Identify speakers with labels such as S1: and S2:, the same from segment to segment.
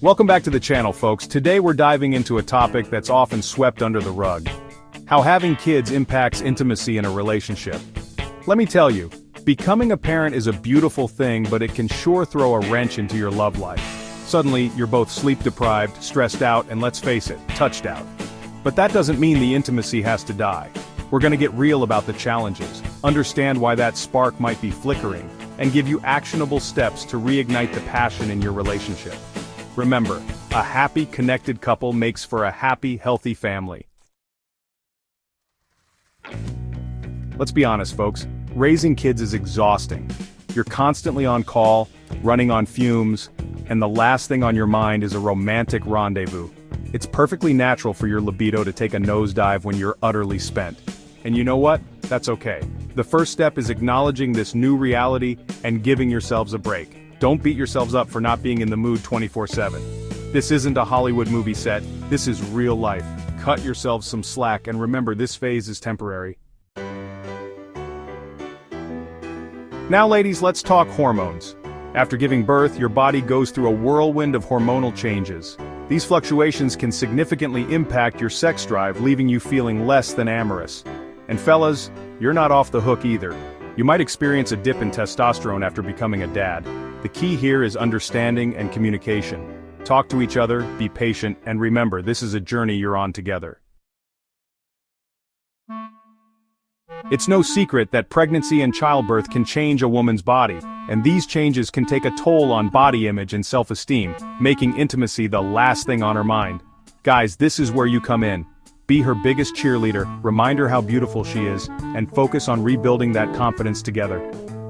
S1: Welcome back to the channel, folks. Today we're diving into a topic that's often swept under the rug. How having kids impacts intimacy in a relationship. Let me tell you, becoming a parent is a beautiful thing, but it can sure throw a wrench into your love life. Suddenly, you're both sleep-deprived, stressed out, and let's face it, touched out. But that doesn't mean the intimacy has to die. We're gonna get real about the challenges, understand why that spark might be flickering, and give you actionable steps to reignite the passion in your relationship. Remember, a happy, connected couple makes for a happy, healthy family. Let's be honest, folks, raising kids is exhausting. You're constantly on call, running on fumes, and the last thing on your mind is a romantic rendezvous. It's perfectly natural for your libido to take a nosedive when you're utterly spent. And you know what? That's okay. The first step is acknowledging this new reality and giving yourselves a break. Don't beat yourselves up for not being in the mood 24/7. This isn't a Hollywood movie set, this is real life. Cut yourselves some slack and remember this phase is temporary. Now ladies, let's talk hormones. After giving birth, your body goes through a whirlwind of hormonal changes. These fluctuations can significantly impact your sex drive, leaving you feeling less than amorous. And fellas, you're not off the hook either. You might experience a dip in testosterone after becoming a dad. The key here is understanding and communication. Talk to each other, be patient, and remember, this is a journey you're on together. It's no secret that pregnancy and childbirth can change a woman's body, and these changes can take a toll on body image and self-esteem, making intimacy the last thing on her mind. Guys, this is where you come in. Be her biggest cheerleader, remind her how beautiful she is, and focus on rebuilding that confidence together.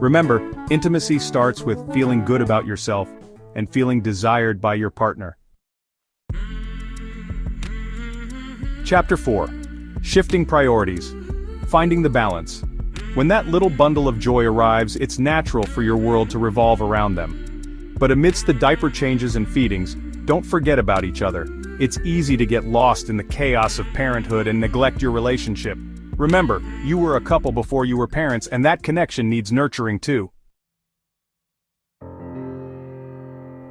S1: Remember, intimacy starts with feeling good about yourself and feeling desired by your partner. Chapter 4. Shifting priorities. Finding the balance. When that little bundle of joy arrives, it's natural for your world to revolve around them. But amidst the diaper changes and feedings, don't forget about each other. It's easy to get lost in the chaos of parenthood and neglect your relationship. Remember, you were a couple before you were parents, and that connection needs nurturing too.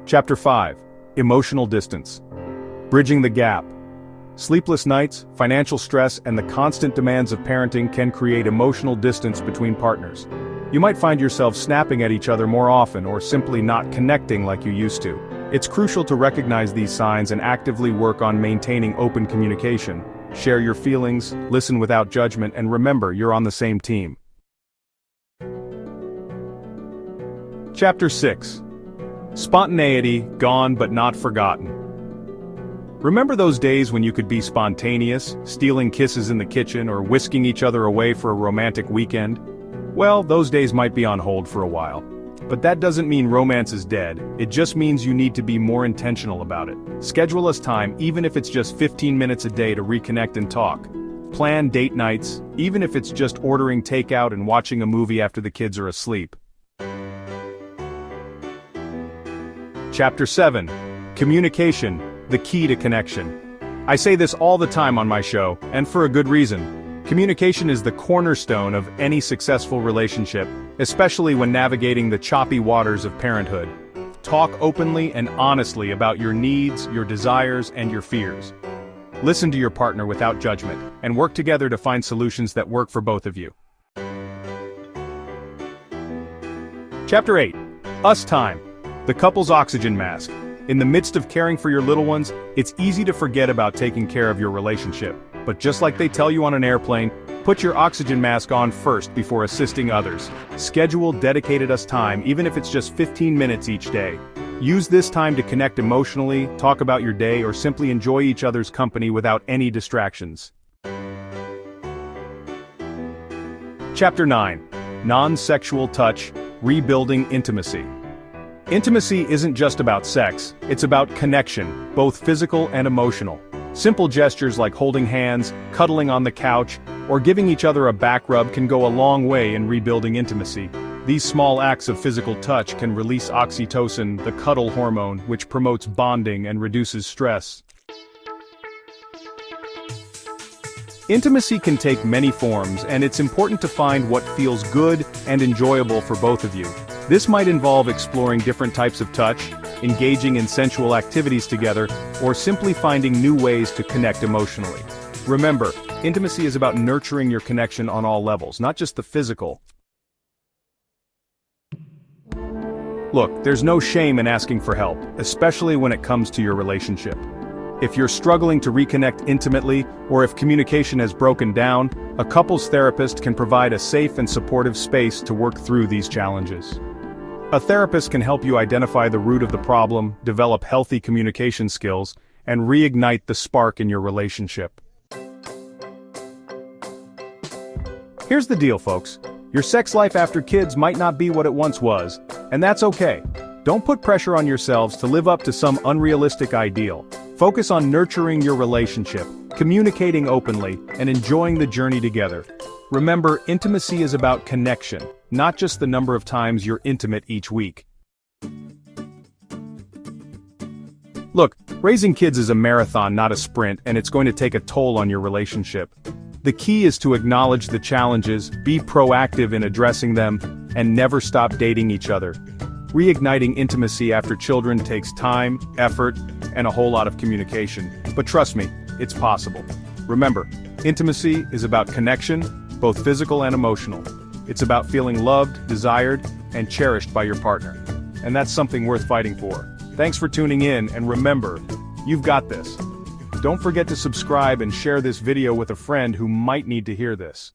S1: Chapter 5. Emotional distance. Bridging the gap. Sleepless nights, financial stress, and the constant demands of parenting can create emotional distance between partners. You might find yourself snapping at each other more often or simply not connecting like you used to. It's crucial to recognize these signs and actively work on maintaining open communication. Share your feelings, listen without judgment, and remember, you're on the same team. Chapter 6. Spontaneity, gone but not forgotten. Remember those days when you could be spontaneous, stealing kisses in the kitchen or whisking each other away for a romantic weekend? Well, those days might be on hold for a while. But that doesn't mean romance is dead, it just means you need to be more intentional about it. Schedule us time, even if it's just 15 minutes a day to reconnect and talk. Plan date nights, even if it's just ordering takeout and watching a movie after the kids are asleep. Chapter 7. Communication, the key to connection. I say this all the time on my show, and for a good reason. Communication is the cornerstone of any successful relationship, especially when navigating the choppy waters of parenthood. Talk openly and honestly about your needs, your desires, and your fears. Listen to your partner without judgment, and work together to find solutions that work for both of you. Chapter 8. Us time. The couple's oxygen mask. In the midst of caring for your little ones, it's easy to forget about taking care of your relationship. But just like they tell you on an airplane, put your oxygen mask on first before assisting others. Schedule dedicated us time, even if it's just 15 minutes each day. Use this time to connect emotionally, talk about your day, or simply enjoy each other's company without any distractions. Chapter 9. Non-sexual touch, rebuilding intimacy. Intimacy isn't just about sex, it's about connection, both physical and emotional. Simple gestures like holding hands, cuddling on the couch, or giving each other a back rub can go a long way in rebuilding intimacy. These small acts of physical touch can release oxytocin, the cuddle hormone, which promotes bonding and reduces stress. Intimacy can take many forms, and it's important to find what feels good and enjoyable for both of you. This might involve exploring different types of touch, engaging in sensual activities together, or simply finding new ways to connect emotionally. Remember, intimacy is about nurturing your connection on all levels, not just the physical. Look, there's no shame in asking for help, especially when it comes to your relationship. If you're struggling to reconnect intimately, or if communication has broken down, a couples therapist can provide a safe and supportive space to work through these challenges. A therapist can help you identify the root of the problem, develop healthy communication skills, and reignite the spark in your relationship. Here's the deal, folks. Your sex life after kids might not be what it once was, and that's okay. Don't put pressure on yourselves to live up to some unrealistic ideal. Focus on nurturing your relationship, communicating openly, and enjoying the journey together. Remember, intimacy is about connection, not just the number of times you're intimate each week. Look, raising kids is a marathon, not a sprint, and it's going to take a toll on your relationship. The key is to acknowledge the challenges, be proactive in addressing them, and never stop dating each other. Reigniting intimacy after children takes time, effort, and a whole lot of communication. But trust me, it's possible. Remember, intimacy is about connection, both physical and emotional. It's about feeling loved, desired, and cherished by your partner. And that's something worth fighting for. Thanks for tuning in, and remember, you've got this. Don't forget to subscribe and share this video with a friend who might need to hear this.